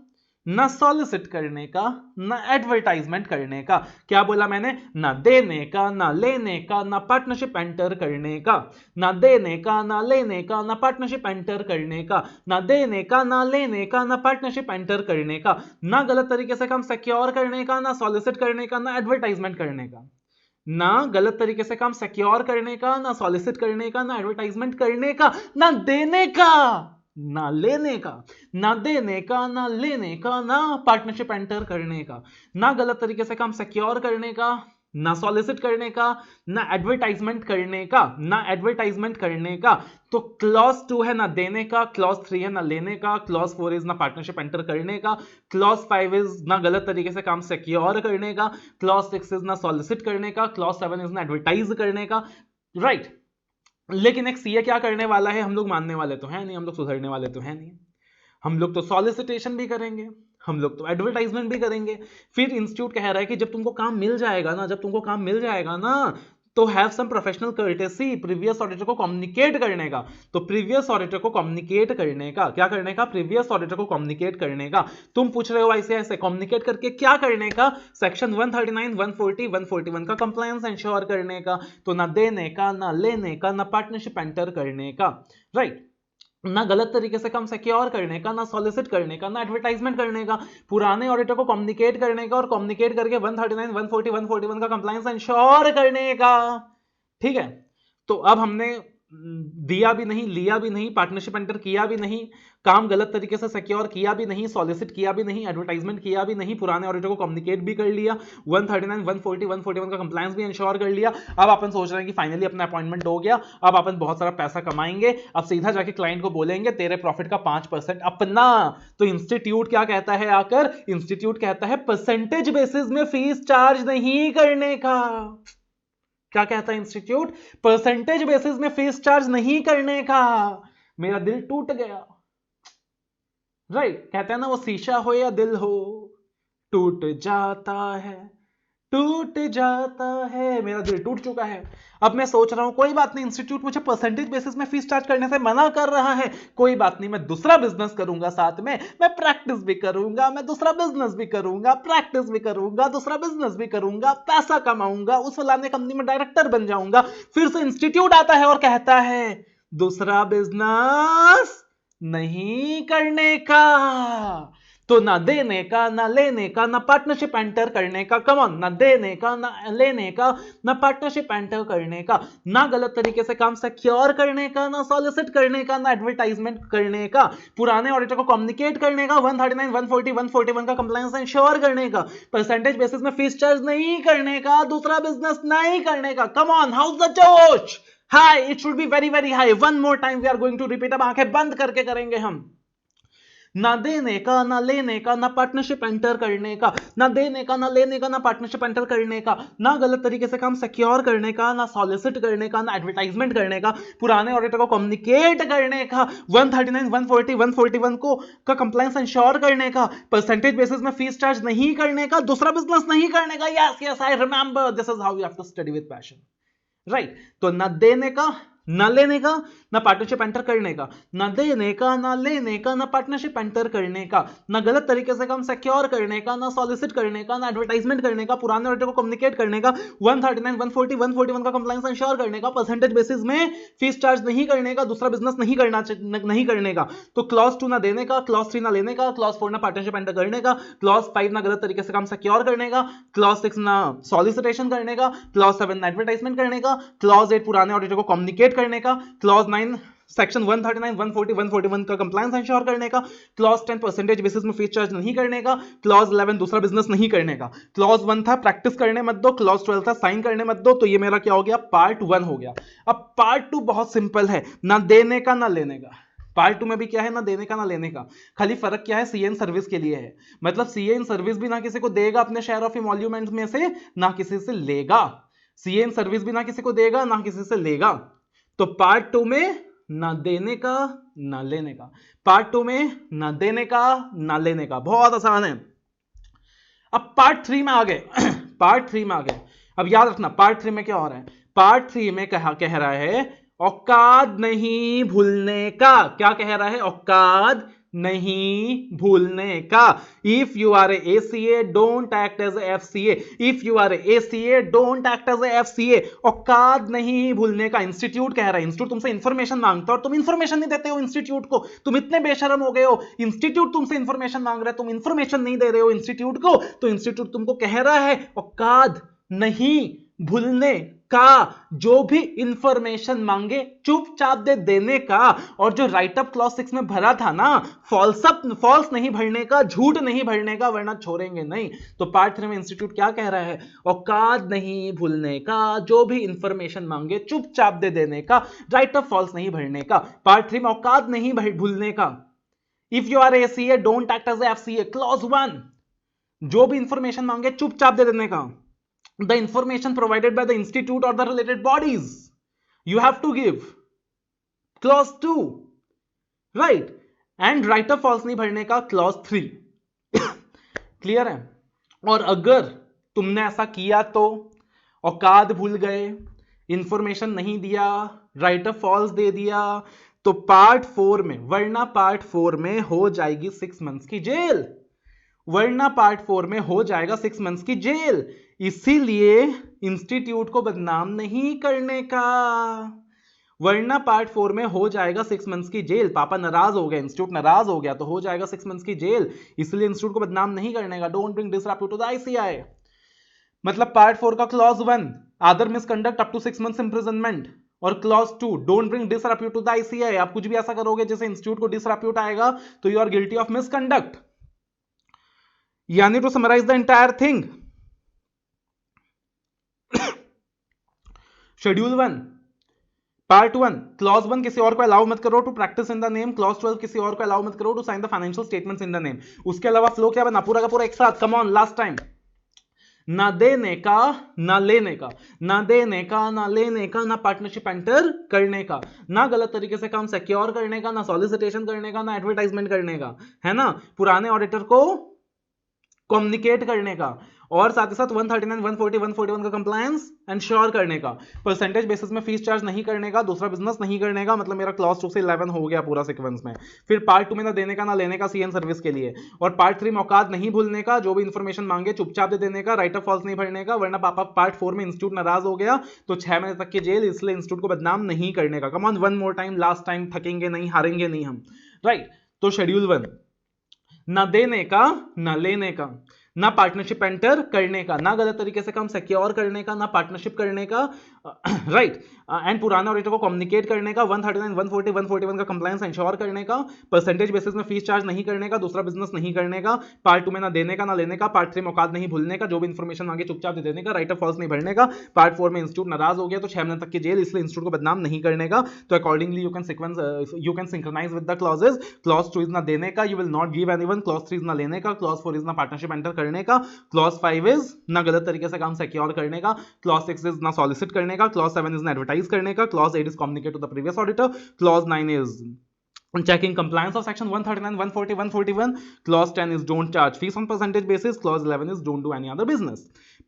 ना सॉलिसिट करने का, ना एडवर्टाइजमेंट करने का। क्या बोला मैंने, ना देने का ना लेने का, ना पार्टनरशिप एंटर करने का, ना देने का ना लेने का, ना पार्टनरशिप एंटर करने का, ना देने का ना लेने का, ना पार्टनरशिप एंटर करने का, ना गलत तरीके से काम सिक्योर करने का, ना सॉलिसिट करने का, ना एडवर्टाइजमेंट करने का, ना गलत तरीके से काम सिक्योर करने का, ना सॉलिसिट करने का, ना एडवर्टाइजमेंट करने का, ना देने का ना लेने का, ना देने का ना लेने का, ना पार्टनरशिप एंटर करने का, ना गलत तरीके से काम सिक्योर करने का, ना सॉलिसिट करने का, ना एडवर्टाइजमेंट करने का, ना एडवर्टाइजमेंट करने का। तो क्लॉज 2 है ना देने का, क्लॉज 3 है ना लेने का, क्लॉज 4 इज ना पार्टनरशिप एंटर करने का, क्लॉज 5 इज ना गलत तरीके से काम सिक्योर करने का, क्लॉज 6 इज ना सॉलिसिट करने का, क्लॉज 7 इज ना एडवर्टाइज करने का, राइट। लेकिन एक सीए क्या करने वाला है, हम लोग मानने वाले तो है नहीं, हम लोग सुधरने वाले तो है नहीं। हम लोग तो सॉलिसिटेशन भी करेंगे, हम लोग तो एडवर्टाइजमेंट भी करेंगे। फिर इंस्टीट्यूट कह रहा है कि जब तुमको काम मिल जाएगा ना, जब तुमको काम मिल जाएगा ना, तो have some professional courtesy previous auditor को कम्युनिकेट करने का। तो प्रीवियस ऑडिटर को कम्युनिकेट करने का, क्या करने का, प्रीवियस ऑडिटर को कम्युनिकेट करने का। तुम पूछ रहे हो ऐसे ऐसे कम्युनिकेट करके क्या करने का, सेक्शन 139, 140, 141 का कंप्लायंस इंश्योर करने का। तो ना देने का ना लेने का, ना पार्टनरशिप एंटर करने का, राइट। ना गलत तरीके से काम सिक्योर करने का, ना सॉलिसिट करने का, ना एडवर्टाइजमेंट करने का, पुराने ऑडिटर को कम्युनिकेट करने का और कम्युनिकेट करके 139, 140, 141 का कंप्लायंस इंश्योर करने का। ठीक है, तो अब हमने दिया भी नहीं, लिया भी नहीं, पार्टनरशिप एंटर किया भी नहीं, काम गलत तरीके से सिक्योर किया भी नहीं, सॉलिसिट किया भी नहीं, एडवर्टाइजमेंट किया भी नहीं, पुराने ऑडिटर को कम्युनिकेट भी कर लिया, 139, 140, 141 का कंप्लायंस भी इंश्योर कर लिया। अब अपन सोच रहे हैं कि फाइनली अपना अपॉइंटमेंट हो गया, अब अपन बहुत सारा पैसा कमाएंगे, अब सीधा जाके क्लाइंट को बोलेंगे तेरे प्रॉफिट का 5% अपना। तो इंस्टीट्यूट क्या कहता है आकर? इंस्टीट्यूट कहता है परसेंटेज बेसिस में फीस चार्ज नहीं करने का। क्या कहता है इंस्टीट्यूट? परसेंटेज बेसिस में फीस चार्ज नहीं करने का। मेरा दिल टूट गया। राइट, कहते हैं ना वो शीशा हो या दिल हो, टूट जाता है, टूट जाता है। मेरा दिल टूट चुका है। अब मैं सोच रहा हूं कोई बात नहीं, इंस्टीट्यूट मुझे परसेंटेज बेसिस में फीस चार्ज करने से मना कर रहा है, कोई बात नहीं, मैं दूसरा बिजनेस करूंगा साथ में, मैं प्रैक्टिस भी करूंगा, मैं दूसरा बिजनेस भी करूंगा, प्रैक्टिस भी करूंगा, दूसरा बिजनेस भी करूंगा, पैसा कमाऊंगा, उस फलाने कंपनी में डायरेक्टर बन जाऊंगा। फिर से इंस्टीट्यूट आता है और कहता है दूसरा बिजनेस नहीं करने का। तो ना देने का, ना लेने का, ना पार्टनरशिप एंटर करने का, कम ऑन, ना देने का, ना लेने का, ना पार्टनरशिप एंटर करने का, ना गलत तरीके से काम सिक्योर करने का, ना सॉलिसिट करने का, ना एडवर्टाइजमेंट करने का, पुराने ऑडिटर को कम्युनिकेट करने का, 139, 140, 141 का कंप्लायंस इंश्योर करने का, परसेंटेज बेसिस में फीस चार्ज नहीं करने का, दूसरा बिजनेस नहीं करने का। कम ऑन, हाउस द जोश? High, it should be very very high. One more time we are going to repeat. अब आंखें बंद करके करेंगे हम। ना देने का, ना लेने का, ना पार्टनरशिप एंटर करने का, ना देने का, ना लेने का, ना पार्टनरशिप एंटर करने का, ना गलत तरीके से काम सिक्योर करने का, ना सॉलिसिट करने का, ना एडवर्टाइजमेंट करने का, पुराने ऑडिटर को कम्युनिकेट करने का, 139, 140, 141 को का कंप्लायंस इंश्योर करने का, परसेंटेज बेसिस में फीस चार्ज नहीं करने का, दूसरा बिजनेस नहीं करने का। Yes yes, I remember, this is how you have to study with passion. Right, तो ना देने का, ना लेने का, ना पार्टनरशिप एंटर करने का, ना देने का, ना लेने का, ना पार्टनरशिप एंटर करने का, ना गलत तरीके से काम सिक्योर करने का, ना सॉलिसिट करने का, ना एडवर्टाइजमेंट करने का, पुराने ऑडिटर को कम्युनिकेट करने का, 139, 140, 141 का कंप्लायंस इंश्योर करने का, परसेंटेज बेसिस में फीस चार्ज नहीं करने का, दूसरा बिजनेस नहीं करने का। तो क्लॉज 2 ना देने का, क्लॉज 3 ना लेने का, क्लॉज 4 ना पार्टनरशिप एंटर करने का, क्लॉज 5 ना गलत तरीके से काम सिक्योर करने का, क्लॉज 6 ना सॉलिसिटेशन करने का, क्लॉज 7 ना एडवर्टाइजमेंट करने का, क्लॉज 8 पुराने ऑडिटर को कम्युनिकेट करने का, क्लॉज 9 सेक्शन 139, 140, 141 का कंप्लायंस इंश्योर करने का, क्लॉज 10 परसेंटेज बेसिस में फीस चार्ज नहीं करने का, क्लॉज 11 दूसरा बिजनेस नहीं करने का, क्लॉज 1 था प्रैक्टिस करने मत दो, क्लॉज 12 था साइन करने मत दो। तो ये मेरा क्या हो गया? पार्ट 1 हो गया। अब पार्ट 2 बहुत सिंपल है, ना देने का ना लेने का। पार्ट 2 में भी क्या है? ना देने का ना लेने का। खाली फर्क क्या है? सीए इन सर्विस के लिए है। मतलब सीए इन सर्विस भी ना किसी को देगा अपने शेयर ऑफ इमोल्यूमेंट में से, ना किसी से लेगा। सीए इन सर्विस भी ना किसी को देगा, ना किसी से लेगा। तो पार्ट 2 में ना देने का ना लेने का, पार्ट 2 में ना देने का ना लेने का। बहुत आसान है। अब पार्ट 3 में आ गए पार्ट 3 में आ गए। अब याद रखना पार्ट 3 में क्या हो रहा है। पार्ट 3 में कह रहा है औकात नहीं भूलने का। क्या कह रहा है? औकात नहीं भूलने का। If you are a ACA don't act as a FCA। If you are a ACA don't act as a FCA। औकात नहीं भूलने का। इंस्टीट्यूट कह रहा है, इंस्टीट्यूट तुमसे इंफॉर्मेशन मांगता है और तुम इंफॉर्मेशन नहीं देते हो इंस्टीट्यूट को। तुम इतने बेशरम हो गए हो, इंस्टीट्यूट तुमसे इंफॉर्मेशन मांग रहा है, तुम इंफॉर्मेशन नहीं दे रहे हो इंस्टीट्यूट को। तो इंस्टीट्यूट तुमको कह रहा है औकात नहीं भूलने का। जो भी इंफॉर्मेशन मांगे चुपचाप दे देने का। और जो राइटअप क्लॉज 6 में भरा था ना, फॉल्स नहीं भरने का, झूठ नहीं भरने का, वरना छोड़ेंगे नहीं। तो पार्ट 3 में इंस्टीट्यूट क्या कह रहा है? औकात नहीं भूलने का, जो भी इंफॉर्मेशन मांगे चुपचाप दे देने का, राइटअप फॉल्स नहीं भरने का। पार्ट 3 में औकात नहीं भूलने का। If you are ACA don't act as a FCA। Clause 1, जो भी इंफॉर्मेशन मांगे चुपचाप दे देने का। The information provided by the institute or the related bodies you have to give. Clause 2, right? And right of false नहीं भरने का। Clause 3 clear है? और अगर तुमने ऐसा किया तो औकात भूल गए, इंफॉर्मेशन नहीं दिया, राइट ऑफ फॉल्स दे दिया, तो पार्ट 4 में, वरना पार्ट 4 में हो जाएगी 6 मंथ्स की जेल। वरना पार्ट 4 में हो जाएगा 6 मंथ्स की जेल। इसीलिए इंस्टीट्यूट को बदनाम नहीं करने का। वरना पार्ट 4 में हो जाएगा 6 मंथ्स की जेल। पापा नाराज हो गए, इंस्टीट्यूट नाराज हो गया तो हो जाएगा 6 मंथ्स की जेल, इसलिए इंस्टीट्यूट को बदनाम नहीं करने का। Don't bring disrepute to the ICAI. मतलब पार्ट 4 का clause 1 other misconduct up to 6 months imprisonment, और clause 2 don't bring disrepute to the ICAI. आप कुछ भी ऐसा करोगे जैसे इंस्टीट्यूट को डिसरेप्यूट आएगा तो you are guilty of misconduct. यानी to summarise the entire thing, schedule 1 part 1 clause 1 किसी और को अलाउ मत करो to practice in the name, clause 12 किसी और को अलाउ मत करो to sign the financial statements in the name. उसके अलावा फ्लो क्या बना पूरा का पूरा एक साथ, कम ऑन लास्ट टाइम। ना देने का ना लेने का, ना देने का ना लेने का, ना पार्टनरशिप एंटर करने का, ना गलत तरीके से काम सिक्योर करने का, ना सॉलिसिटेशन करने का, ना एडवर्टाइजमेंट करने का, है ना, पुराने ऑडिटर को कम्युनिकेट करने का, और साथ ही साथ 139, 140, 141 का कंप्लायंस एंश्योर करने का, परसेंटेज बेसिस में फीस चार्ज नहीं करने का, दूसरा बिजनेस नहीं करने का। मतलब मेरा क्लॉज 2 से 11 हो गया पूरा सीक्वेंस में। फिर पार्ट 2 में ना देने का ना लेने का सीएन सर्विस के लिए, और पार्ट 3 में औकात नहीं भूलने का, जो भी इंफॉर्मेशन मांगे चुपचाप दे देने का, राइट ऑफ फॉल्स नहीं भरने का, वरना पापा पार्ट 4 में इंस्टीट्यूट नाराज हो गया तो 6 महीने तक की जेल, इसलिए इंस्टीट्यूट को बदनाम नहीं करने का। Come on one more time, last time, थकेंगे नहीं, हारेंगे नहीं हम, राइट। तो शेड्यूल 1 ना देने का ना लेने का, ना पार्टनरशिप एंटर करने का, ना गलत तरीके से काम सिक्योर करने का, ना पार्टनरशिप करने का, राइट, एंड पुराने ऑडिटर को कम्युनिकेट करने का, 139, 140, 141 का कंप्लायंस इंश्योर करने का, परसेंटेज बेसिस में फीस चार्ज नहीं करने का, दूसरा बिजनेस नहीं करने का, पार्ट 2 में ना देने का ना लेने का, पार्ट 3 में औकात नहीं भूलने का, जो भी इंफॉर्मेशन मांगे चुपचाप दे देने का, राइट ऑफ फॉल्स नहीं भरने का, पार्ट 4 में इंस्टीट्यूट नाराज हो गया तो 6 महीने तक की जेल, इसलिए इंस्टीट्यूट को बदनाम नहीं करने का। तो accordingly you can synchronize with the clauses. Clause 2 is ना देने का, you will not give anyone, clause 3 is ना लेने का, क्लॉज 4 इज ना पार्टनरशिप एंटर करने का, क्लॉज 5 इज ना गलत तरीके से काम सिक्योर करने का, क्लॉज 6 इज ना सॉलिसिट करने का, क्लॉज 7 इज ना एडवर्टाइज करने का, clause 8 is communicate to the previous auditor, clause 9 is checking compliance of section 139, 140, 141, clause 10 is don't charge fees on percentage basis, clause 11 is don't do any other business।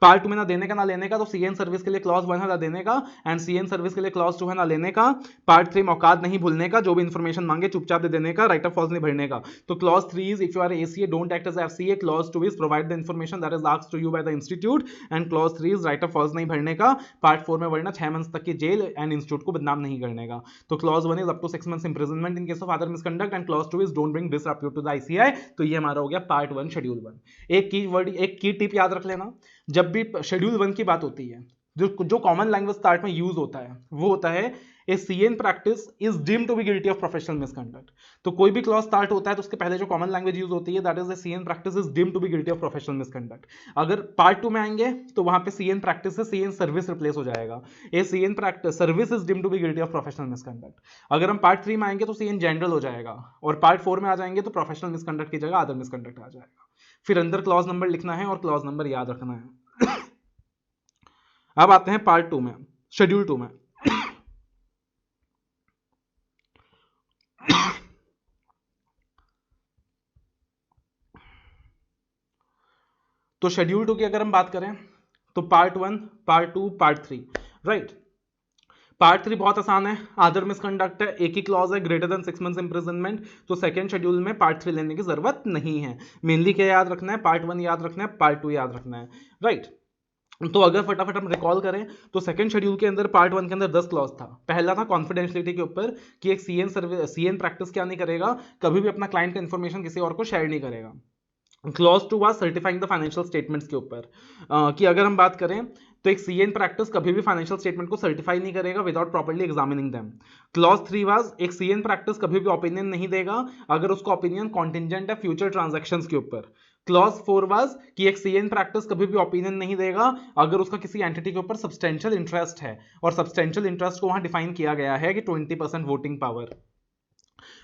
Part 2 में ना देने का ना लेने का, तो सीएन सर्विस के लिए क्लॉज 1 है ना देने का, एंड सीएन सर्विस के लिए क्लॉज 2 है ना लेने का। पार्ट 3 में औकात नहीं भूलने का, जो भी इंफॉर्मेशन मांगे चुपचाप दे देने का, राइट ऑफ फॉल्स नहीं भरने का। तो clause 3 is if you are ACA don't act as FCA, clause 2 is provide the information that is asked to you by the institute, and clause 3 is right of false नहीं भरने का। Part 4 में वरना 6 months तक की jail and institute को बदनाम नहीं करने का। तो clause 1 is up to 6 months imprisonment in case of other misconduct, and clause 2 is don't bring disrepute to the ICAI. तो ये हमारा हो गया पार्ट 1 शेड्यूल 1। एक की टिप याद रख लेना, जब भी शेड्यूल 1 की बात होती है, जो कॉमन लैंग्वेज स्टार्ट में यूज होता है वो होता है a CA in practice is deemed to be guilty of professional misconduct. तो कोई भी क्लॉज स्टार्ट होता है तो उसके पहले जो कॉमन लैंग्वेज यूज होती है that is a CA in practice is deemed to be guilty of professional misconduct. अगर पार्ट 2 में आएंगे तो वहां पे सीएन प्रैक्टिस से सीएन सर्विस रिप्लेस हो जाएगा, a CA in practice service is deemed to be guilty of professional misconduct. अगर हम पार्ट 3 में आएंगे तो सीएन जनरल हो जाएगा, और पार्ट 4 में आ जाएंगे तो प्रोफेशनल मिसकंडक्ट की जगह अदर मिसकंडक्ट आ जाएगा। फिर अंदर क्लॉज नंबर लिखना है और क्लॉज नंबर याद रखना है। अब आते हैं पार्ट 2 में, शेड्यूल 2 में। तो शेड्यूल 2 की अगर हम बात करें तो part 1, part 2, part 3, right. Part 3 बहुत आसान है, अदर मिसकंडक्ट है, एक ही क्लॉज है, ग्रेटर देन 6 मंथ्स इंप्रिजनमेंट। तो सेकंड शेड्यूल में पार्ट 3 लेने की जरूरत नहीं है। मेनली क्या याद रखना है, पार्ट 1 याद रखना है, पार्ट 2 याद रखना है, राइट। तो अगर फटाफट हम रिकॉल करें तो सेकंड शेड्यूल के अंदर पार्ट 1 के अंदर 10 क्लॉज था। पहला था कॉन्फिडेंशियलिटी के ऊपर कि एक सीएन प्रैक्टिस क्या नहीं करेगा, कभी भी अपना क्लाइंट का इंफॉर्मेशन किसी और को शेयर नहीं करेगा। Clause 2 was certifying the financial statements के ऊपर कि अगर हम बात करें तो एक सीएन प्रैक्टिस कभी भी फाइनेंशियल स्टेटमेंट को सर्टिफाई नहीं करेगा without properly examining them. Clause 3 was एक सीएन प्रैक्टिस कभी भी ओपिनियन नहीं देगा अगर उसका ओपिनियन कॉन्टिंजेंट है फ्यूचर ट्रांजैक्शंस के ऊपर। क्लॉज 4 वाज कि एक सीएन प्रैक्टिस कभी भी ओपिनियन नहीं देगा अगर उसका किसी एंटिटी के ऊपर सब्सटेंशियल इंटरेस्ट है, और सब्सटेंशियल इंटरेस्ट को वहां डिफाइन किया गया है कि 20% voting power.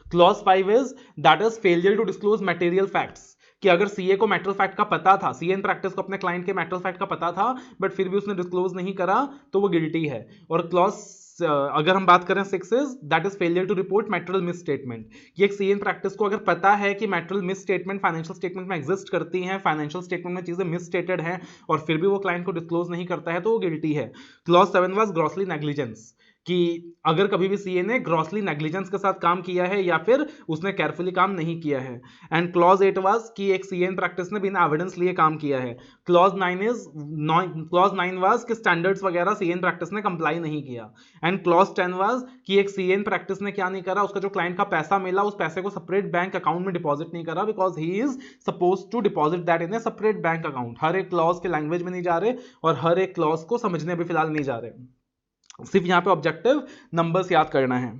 Clause 5 is that is failure to disclose material facts, कि अगर सीए को मैटरल फैक्ट का पता था, सीएन प्रैक्टिस को अपने क्लाइंट के मैटरल फैक्ट का पता था बट फिर भी उसने डिस्क्लोज नहीं करा तो वो गिल्टी है। और क्लॉज अगर हम बात करें 6 is that is failure to report material misstatement, कि एक सीएन प्रैक्टिस को अगर पता है कि material misstatement financial statement में एग्जिस्ट करती हैं, फाइनेंशियल स्टेटमेंट में चीजें मिस स्टेटेड हैं और फिर भी वो क्लाइंट को डिस्क्लोज नहीं करता है तो वो गिल्टी है। क्लॉज 7 वाज ग्रॉसली नेग्लिजेंस, कि अगर कभी भी सीए ने ग्रॉसली नेग्लिजेंस के साथ काम किया है या फिर उसने केयरफुली काम नहीं किया है। एंड क्लॉज 8 वाज कि एक सीए इन प्रैक्टिस ने बिना एविडेंस लिए काम किया है। क्लॉज 9 वाज कि स्टैंडर्ड्स वगैरह सीए इन प्रैक्टिस ने कंप्लाई नहीं किया। एंड क्लॉज 10 वाज कि एक सीए इन प्रैक्टिस ने क्या नहीं करा, उसका जो क्लाइंट का पैसा मिला उस पैसे को सेपरेट बैंक अकाउंट में डिपॉजिट नहीं करा, because he is suppose to deposit that in a separate bank account. हर एक क्लॉज के लैंग्वेज में नहीं जा रहे और हर एक क्लॉज को समझने भी फिलहाल नहीं जा रहे, सिर्फ यहां पे ऑब्जेक्टिव नंबर्स याद करना है,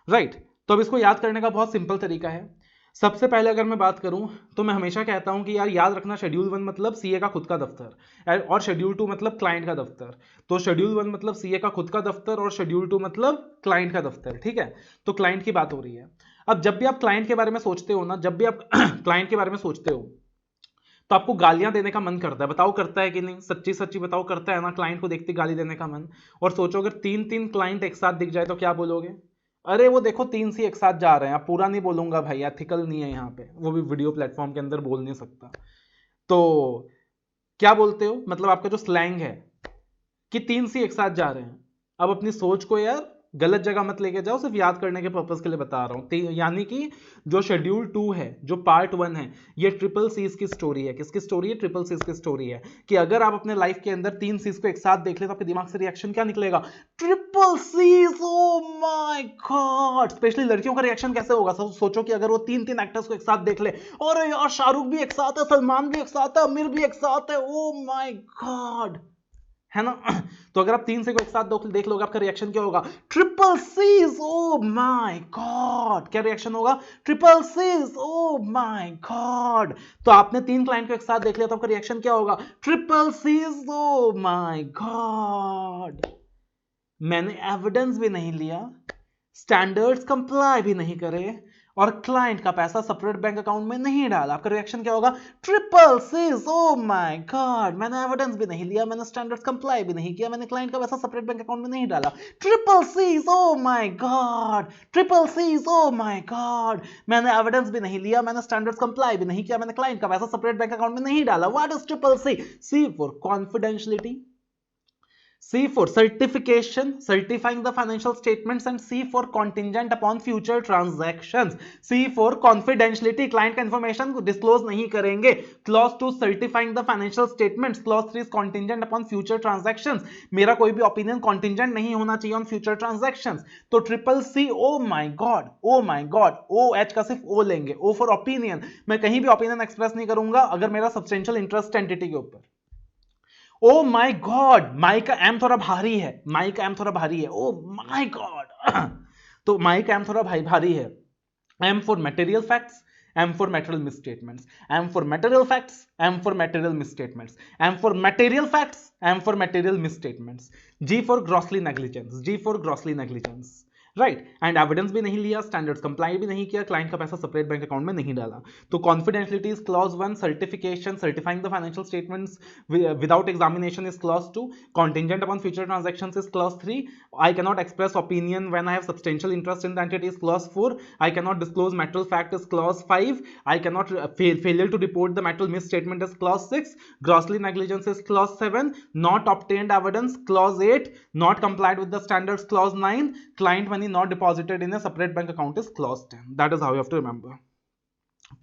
राइट। तो अब इसको याद करने का बहुत सिंपल तरीका है। सबसे पहले अगर मैं बात करूं तो मैं हमेशा कहता हूं कि यार याद रखना, शेड्यूल 1 मतलब सीए का खुद का दफ्तर और शेड्यूल 2 मतलब क्लाइंट का दफ्तर। तो शेड्यूल 1 मतलब सीए का खुद का दफ्तर और शेड्यूल 2 मतलब क्लाइंट का दफ्तर, ठीक है। तो क्लाइंट की बात हो रही है। अब जब भी आप क्लाइंट के बारे में सोचते हो ना, जब भी आप क्लाइंट के बारे में सोचते हो तो आपको गालियां देने का मन करता है, बताओ करता है कि नहीं, सच्ची सच्ची बताओ, करता है ना क्लाइंट को देखते गाली देने का मन। और सोचो अगर 3 क्लाइंट एक साथ दिख जाए तो क्या बोलोगे, अरे वो देखो 3 सी एक साथ जा रहे हैं। आप पूरा नहीं बोलूंगा भाई, एथिकल नहीं है यहाँ पे, वो भी वीडियो प्लेटफॉर्म के अंदर बोल नहीं सकता। तो क्या बोलते हो, मतलब आपका जो स्लैंग है कि 3 सी एक साथ जा रहे हैं। अब अपनी सोच को यार गलत जगह मत लेके जाओ, सिर्फ याद करने के पर्पस के लिए बता रहा हूं। यानी कि जो शेड्यूल 2 है, जो पार्ट 1 है, ये ट्रिपल सीज की स्टोरी है। किसकी स्टोरी है? ट्रिपल सीज की स्टोरी है। कि अगर आप अपने लाइफ के अंदर 3 सीज को एक साथ देख ले तो आपके दिमाग से रिएक्शन क्या निकलेगा? Triple Cs, oh my God. Specially लड़कियों का रिएक्शन कैसे होगा? सोचो कि अगर वो 3 एक्टर्स को एक साथ देख ले, अरे यार शाहरुख भी एक साथ है, सलमान भी एक साथ है, आमिर भी एक साथ है, ओ माय गॉड, है ना। तो अगर आप 3 से को एक साथ देख लोगे, आपका रिएक्शन क्या होगा? Triple Cs, oh my God. क्या रिएक्शन होगा? Triple Cs, oh my God. तो आपने 3 क्लाइंट को एक साथ देख लिया तो आपका रिएक्शन क्या होगा? Triple Cs, oh my God. मैंने एविडेंस भी नहीं लिया, स्टैंडर्ड्स कंप्लाई भी नहीं करे और क्लाइंट का पैसा सेपरेट बैंक अकाउंट में नहीं डाला। आपका रिएक्शन क्या होगा? Triple Cs, oh my God. मैंने एविडेंस भी नहीं लिया, मैंने स्टैंडर्ड्स कंप्लाई भी नहीं किया, मैंने क्लाइंट का पैसा सेपरेट बैंक अकाउंट में नहीं डाला। Triple Cs, oh my God. Triple Cs, oh my God. मैंने एविडेंस भी नहीं लिया, मैंने स्टैंडर्ड्स कंप्लाई भी नहीं किया, मैंने क्लाइंट का पैसा सेपरेट बैंक अकाउंट में नहीं डाला। What is triple C? C for confidentiality, C for certification, certifying the financial statements, and C for contingent upon future transactions. C for confidentiality, client का information को disclose नहीं करेंगे. Clause 2 certifying the financial statements. Clause 3 is contingent upon future transactions. मेरा कोई भी opinion contingent नहीं होना चाहिए on future transactions. तो triple C, oh my god, oh my god, OH का सिर्फ O लेंगे. O for opinion. मैं कहीं भी opinion express नहीं करूंगा अगर मेरा substantial interest entity के ऊपर। ओ माय गॉड, माई का एम थोड़ा भारी है, माई का एम थोड़ा भारी है, ओ माय गॉड। तो माई का एम थोड़ा भारी है। M for material facts, M for material misstatements, M for material facts, M for material misstatements, M for material facts, M for material misstatements, G for grossly negligence, G for grossly negligence, right. And evidence भी नहीं लिया, standards comply भी नहीं किया, client का पैसा separate bank account में नहीं डाला। तो confidentiality is clause 1, certification, certifying the financial statements without examination is clause 2, contingent upon future transactions is clause 3, I can not express opinion when I have substantial interest in the entity is clause 4, I can not disclose material fact is clause 5, I can not failure to report the material misstatement is clause 6, grossly negligence is clause 7, not obtained evidence clause 8, not complied with the standards clause 9, client money not deposited in a separate bank account is clause 10. That is how you have to remember.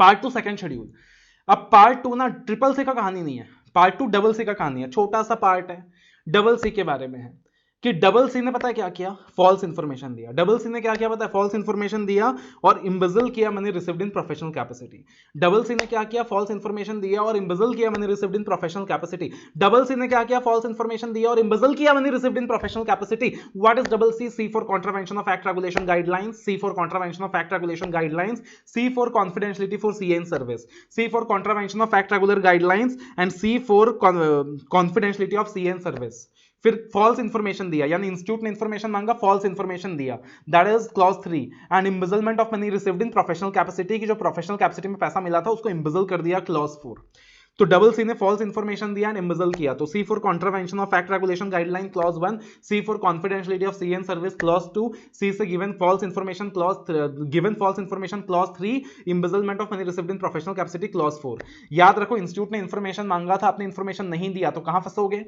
Part 2 second schedule. अब part 2 ना triple C का कहानी नहीं है, part 2 double C का कहानी है। छोटा सा पार्ट है, डबल सी के बारे में है कि डबल सी ने पता है क्या किया? फॉल्स इंफॉर्मेशन दिया। डबल सी ने क्या किया पता है? फॉल्स इंफॉर्मेशन दिया और इम्बेजल किया money received in professional capacity. Double C ने क्या किया? फॉल्स इंफॉर्मेशन दिया और इम्बेजल किया money received in professional capacity. Double C ने क्या किया? फॉल्स इंफॉर्मेशन दिया और इम्बेजल किया money received in professional capacity. What is double C? C for contravention of act regulation guidelines, C for contravention of act regulation guidelines, C for confidentiality for CA in service, C for contravention of act regular guidelines and C for confidentiality of CA in service. फिर false information दिया, यानी institute ने information मांगा, false information दिया, that is clause 3। And embezzlement of money received in professional capacity, की जो professional capacity में पैसा मिला था उसको इम्बेजल कर दिया, क्लॉज 4। तो डबल सी ने फॉल्स इंफॉर्मेशन दिया एंड इम्बेजल किया, तो C for contravention of act regulation guideline clause 1, C for confidentiality of CA in service clause 2, C से given false information clause 3, embezzlement of money received in professional capacity clause 4। याद रखो institute ने information मांगा था, आपने information नहीं दिया तो कहां फंसोगे?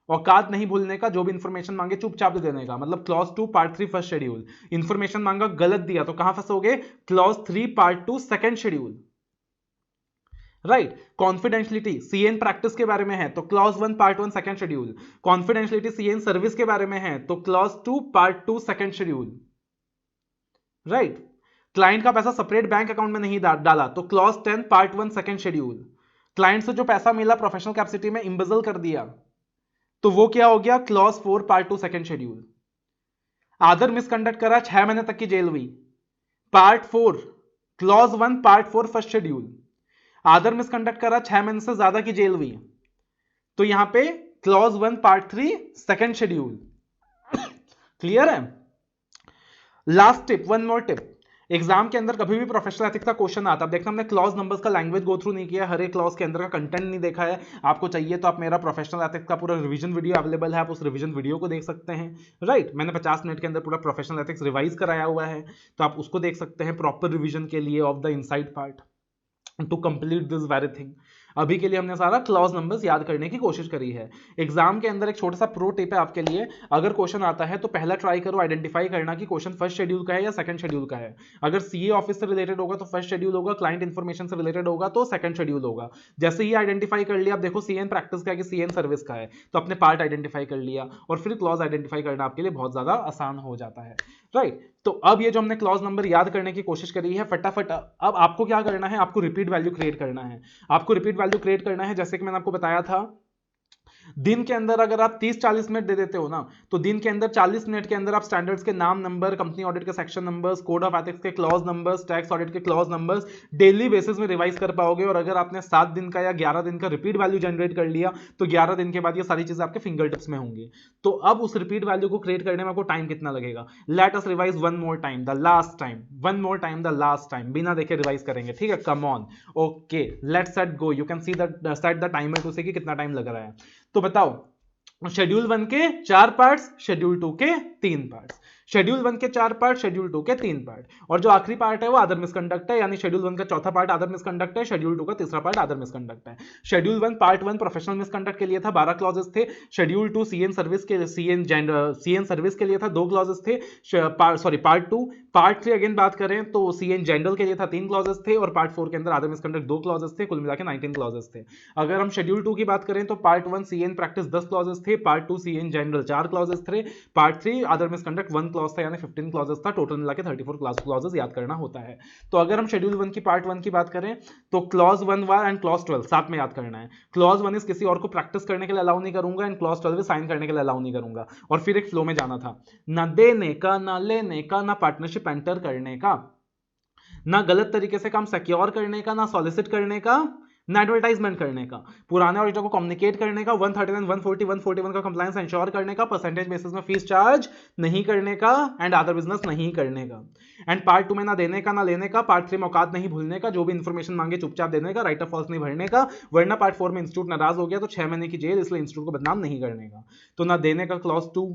औकात नहीं भूलने का, जो भी इंफॉर्मेशन मांगे चुपचाप दे देने का, मतलब clause 2 part 3 first schedule. Information मांगा गलत दिया तो कहां फंसोगे, clause 3 part 2 second schedule, right. Confidentiality CA in practice के बारे में है तो clause 1 part 1 second schedule. Confidentiality CA in service के बारे में है तो clause 2 part 2 second schedule, right. Client का पैसा सेपरेट बैंक अकाउंट में नहीं डाला तो clause 10 part 1 second schedule. Client से जो पैसा मिला प्रोफेशनल कैपेसिटी में इम्बेजल कर दिया तो वो क्या हो गया, क्लॉज 4 पार्ट 2 सेकंड शेड्यूल। आदर मिसकंडक्ट करा 6 महीने तक की जेल हुई, part 4 clause 1 part 4 first schedule. आदर मिसकंडक्ट करा 6 महीने से ज्यादा की जेल हुई तो यहां पे clause 1 part 3 second schedule. Clear है। Last tip, one more tip, exam के अंदर कभी भी प्रोफेशनल एथिक्स का क्वेश्चन आता है, देखना हमने क्लॉज नंबर्स का लैंग्वेज गो थ्रू नहीं किया, हर एक क्लॉज के अंदर का कंटेंट नहीं देखा है। आपको चाहिए तो आप मेरा प्रोफेशनल एथिक्स का पूरा रिवीजन वीडियो अवेलेबल है, आप उस रिवीजन वीडियो को देख सकते हैं, राइट। मैंने 50 मिनट के अंदर पूरा प्रोफेशनल एथिक्स रिवाइज कराया हुआ है तो आप उसको देख सकते हैं प्रॉपर रिवीजन के लिए of the inside part two complete this very thing. अभी के लिए हमने सारा क्लॉज नंबर्स याद करने की कोशिश करी है। एग्जाम के अंदर एक छोटा सा प्रो टिप है आपके लिए, अगर क्वेश्चन आता है तो पहला ट्राई करो आइडेंटिफाई करना कि क्वेश्चन फर्स्ट शेड्यूल का है या सेकंड शेड्यूल का है। अगर सीए ऑफिस से रिलेटेड होगा तो फर्स्ट शेड्यूल होगा, क्लाइंट इन्फॉर्मेशन से रिलेटेड होगा तो सेकंड शेड्यूल होगा। जैसे ही आइडेंटिफाई कर लिया, आप देखो सीएन प्रैक्टिस का है कि सीएन सर्विस का है तो अपने पार्ट आइडेंटिफाई कर लिया और फिर क्लॉज आइडेंटिफाई करना आपके लिए बहुत ज्यादा आसान हो जाता है, राइट। तो अब ये जो हमने क्लॉज नंबर याद करने की कोशिश करी है फटाफट, अब आपको क्या करना है, आपको रिपीट वैल्यू क्रिएट करना है। आपको रिपीट वैल्यू क्रिएट करना है, जैसे कि मैंने आपको बताया था दिन के अंदर अगर आप 30-40 मिनट दे देते हो ना तो दिन के अंदर 40 मिनट के अंदर आप स्टैंडर्ड्स के नाम नंबर, कंपनी ऑडिट के section numbers, code of ethics के क्लॉज नंबर्स, टैक्स ऑडिट के क्लॉज नंबर्स डेली बेसिस में रिवाइज कर पाओगे। और अगर आपने 7 दिन का या 11 दिन का रिपीट वैल्यू जनरेट कर लिया तो 11 दिन के बाद ये सारी चीजें आपके फिंगर टिप्स में होंगी। तो अब उस रिपीट वैल्यू को क्रिएट करने में आपको टाइम कितना लगेगा, let us revise one more time the last time, one more time the last time, बिना देखे रिवाइज करेंगे, ठीक है। Come on, okay, let's set go. You can see the set the timer to say कि कितना time लग रहा है। तो बताओ, शेड्यूल 1 के 4 पार्ट्स, शेड्यूल 2 के 3 पार्ट्स, शेड्यूल 1 के 4 पार्ट, शेड्यूल 2 के 3 पार्ट, और जो आखिरी पार्ट है वो अदर मिसकंडक्ट है, यानी शेड्यूल 1 का चौथा पार्ट अदर मिसकंडक्ट है, शेड्यूल 2 का तीसरा पार्ट अदर मिसकंडक्ट है। शेड्यूल 1 पार्ट 1 प्रोफेशनल मिसकंडक्ट के लिए था, 12 क्लॉजेस थे। शेड्यूल 2 सीएन सर्विस के सीएन सर्विस के लिए था, 2 क्लॉजेस थे। सॉरी पार्ट 2, पार्ट 3 अगेन बात करें तो सीएन जनरल के लिए था, 3 क्लॉजेस थे, और पार्ट 4 के अंदर अदर मिसकंडक्ट 2 क्लॉजेस थे, कुल मिला के 19 क्लॉजेस थे। अगर हम शेड्यूल 2 की बात करें तो पार्ट 1 सीएन प्रैक्टिस 10 क्लॉजेस थे, पार्ट 2 सीएन जनरल 4 क्लॉजेस थे, पार्ट 3 अदर मिसकंडक्ट 1 क्लॉज था, यानी 15 क्लॉजेस था, टोटल मिला के 34 क्लॉजेस याद करना होता है। तो अगर हम शेड्यूल 1 की पार्ट 1 की बात करें तो क्लॉज 1 एंड क्लॉज 12 साथ में याद करना है। क्लॉज 1 इस किसी और को प्रैक्टिस करने के लिए अलाउ नहीं करूंगा, एंड क्लॉज 12 साइन करने के लिए अलाउ नहीं करूंगा, और फिर एक फ्लो में जाना था, ना देने का, ना लेने का, ना पार्टनरशिप एंटर करने का, ना गलत तरीके से काम सिक्योर करने का, ना सॉलिसिट करने का, ना एडवर्टाइजमेंट करने का, पुराने ऑडिटर को कम्युनिकेट करने का, 139, 140, 141 का कंप्लायंस इंश्योर करने का, परसेंटेज बेसिस में फीस चार्ज नहीं करने का, एंड अदर बिजनेस नहीं करने का। एंड पार्ट 2 में ना देने का ना लेने का, पार्ट 3 में औकात नहीं भूलने का, जो भी इंफॉर्मेशन मांगे चुपचाप देने का, राइट ऑफ फॉल्स नहीं भरने का, वरना पार्ट 4 में इंस्टीट्यूट नाराज हो गया तो 6 महीने की जेल, इसलिए इंस्टीट्यूट को बदनाम नहीं करने का। तो ना देने का क्लॉज 2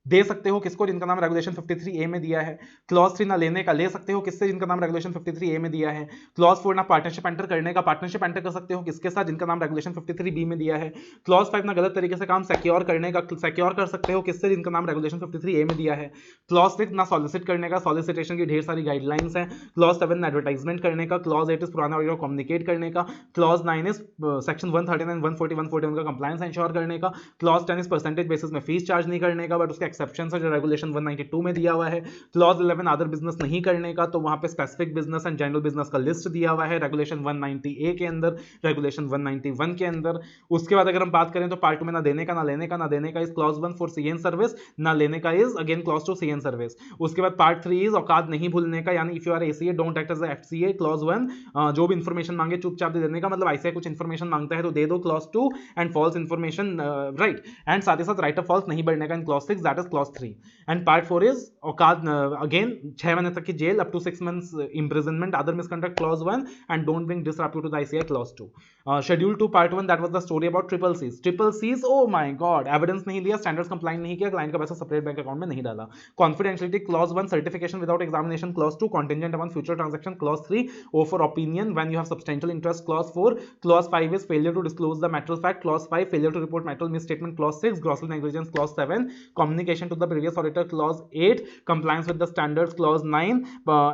दे सकते हो किसको, जिनका नाम रेगुलेशन 53A में दिया है। क्लॉज 3 ना लेने का ले सकते हो किससे, जिनका नाम रेगुलेशन 53A में दिया है। क्लॉज 4 ना पार्टनरशिप एंटर करने का, पार्टनरशिप एंटर कर सकते हो किसके साथ, जिनका नाम रेगुलेशन 53B में दिया है। क्लॉज 5 ना गलत तरीके से काम सिक्योर करने का, सिक्योर कर सकते हो किससे, जिनका नाम रेगुलेशन 53A में दिया है। क्लॉज 6 ना सॉलिसिट करने का, सॉलिसिटेशन की ढेर सारी गाइडलाइंस हैं। क्लॉज 7 ना एडवर्टाइजमेंट करने का। क्लॉज 8 इज पुराने ऑडिटर को कम्युनिकेट करने का। क्लॉज 9 इज सेक्शन 139, 140, 141 का कंप्लायंस इंश्योर करने का। क्लॉज 10 इज परसेंटेज बेसिस में फीस चार्ज नहीं करने का, बट उसके एक्सेप्शन है जो रेगुलेशन 192 में दिया हुआ है। क्लॉज 11 अदर बिजनेस नहीं करने का, तो वहां पे specific business and general business का लिस्ट दिया हुआ है रेगुलेशन 190A के अंदर, रेगुलेशन 191 के अंदर। उसके बाद अगर हम बात करें तो पार्ट 2 में ना देने का ना लेने का, ना देने का is clause 1 for CN service, ना लेने का is again clause 2 CN service. उसके बाद पार्ट 3 इज औकात नहीं भूलने का, यानी if you are ACA don't act as a FCA, clause 1 जो भी इंफॉर्मेशन मांगे चुपचाप दे देने का, मतलब आईसीए कुछ इंफॉर्मेशन मांगता है तो दे दो, clause 2 and false information right, and साथ ही साथ राइट ऑफ फॉल्स नहीं बढ़ने का in clause 6, that is is clause 3 and part 4 is again 6 महीने तक की jail up to 6 months imprisonment other misconduct clause 1 and don't bring disrepute to the ICI clause 2. Schedule 2 part 1 that was the story about triple C's. Oh my god, evidence नहीं लिया, standards compliant नहीं किया, client का पैसा separate bank account में नहीं डाला, confidentiality clause 1, certification without examination clause 2, contingent upon future transaction clause 3, O for opinion when you have substantial interest clause 4, clause 5 is failure to disclose the material fact clause 5, failure to report material misstatement clause 6, grossly negligence clause 7, communication to the previous auditor clause 8, compliance with the standards clause 9,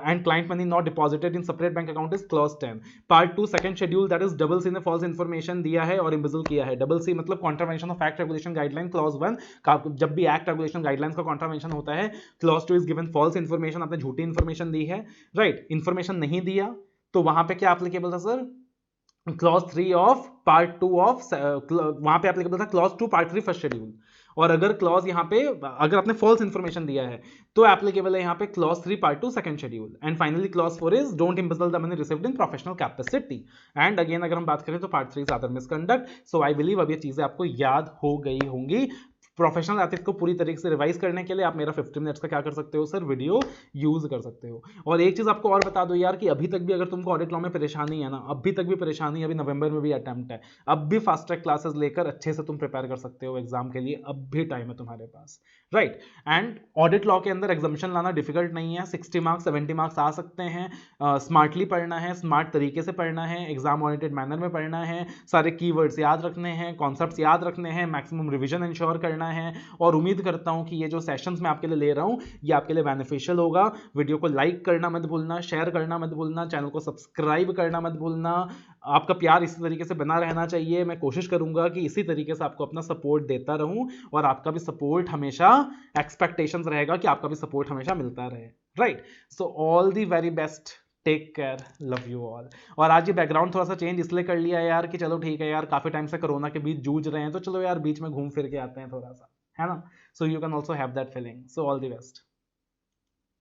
and client money not deposited in separate bank account is clause 10. Part 2 second schedule that is double C ने false information दिया है और embezzle किया है. Double C मतलब contravention of act regulation guideline clause 1, जब भी act regulation guidelines का contravention होता है clause 2 is given false information, आपने झूठी information दी है, right, information नहीं दिया तो वहां पे क्या applicable था sir? Clause 3 of part 2 of वहां पे एप्लीकेबल था क्लॉज 2 पार्ट 3 फर्स्ट शेड्यूल, और अगर क्लॉज यहाँ पे अगर आपने फॉल्स इंफॉर्मेशन दिया है तो एप्लीकेबल है यहाँ पे clause 3 part 2 second schedule. And finally clause 4 is don't embezzle the money received in professional capacity. And again अगर हम बात करें तो part 3 is other misconduct. So I believe अब ये चीजें आपको याद हो गई होंगी. प्रोफेशनल एथिक्स को पूरी तरीके से रिवाइज करने के लिए आप मेरा 15 मिनट्स का क्या कर सकते हो सर, वीडियो यूज कर सकते हो. और एक चीज आपको और बता दो यार कि अभी तक भी अगर तुमको ऑडिट लॉ में परेशानी है ना, अभी तक भी परेशानी, अभी नवंबर में भी अटेम्प्ट है, अब भी फास्ट ट्रैक क्लासेस लेकर अच्छे से तुम प्रिपेयर कर सकते हो एग्जाम के लिए, अब भी टाइम है तुम्हारे पास, राइट. एंड ऑडिट लॉ के अंदर एग्जामिशन लाना डिफिकल्ट नहीं है, 60 मार्क्स 70 मार्क्स आ सकते हैं. स्मार्टली पढ़ना है, स्मार्ट तरीके से पढ़ना है, एग्जाम ओरिएंटेड मैनर में पढ़ना है, सारे कीवर्ड्स याद रखने हैं, कॉन्सेप्ट्स याद रखने हैं, मैक्सिमम रिविजन इंश्योर करना है. और उम्मीद करता हूं कि ये जो सेशंस मैं आपके लिए ले रहा हूं ये आपके लिए बेनिफिशियल होगा. वीडियो को लाइक करना मत भूलना, शेयर करना मत भूलना, चैनल को सब्सक्राइब करना मत भूलना. आपका प्यार इसी तरीके से बना रहना चाहिए. मैं कोशिश करूंगा कि इसी तरीके से आपको अपना सपोर्ट देता रहूं और आपका भी सपोर्ट हमेशा, एक्सपेक्टेशंस रहेगा कि आपका भी सपोर्ट हमेशा मिलता रहे, right. So all the very best, take care, love you all. और आज ये बैकग्राउंड थोड़ा सा चेंज इसलिए कर लिया यार कि चलो ठीक है यार, काफी टाइम से कोरोना के बीच जूझ रहे हैं तो चलो यार बीच में घूम फिर के आते हैं थोड़ा सा, है ना. So you can also have that feeling. So all the best.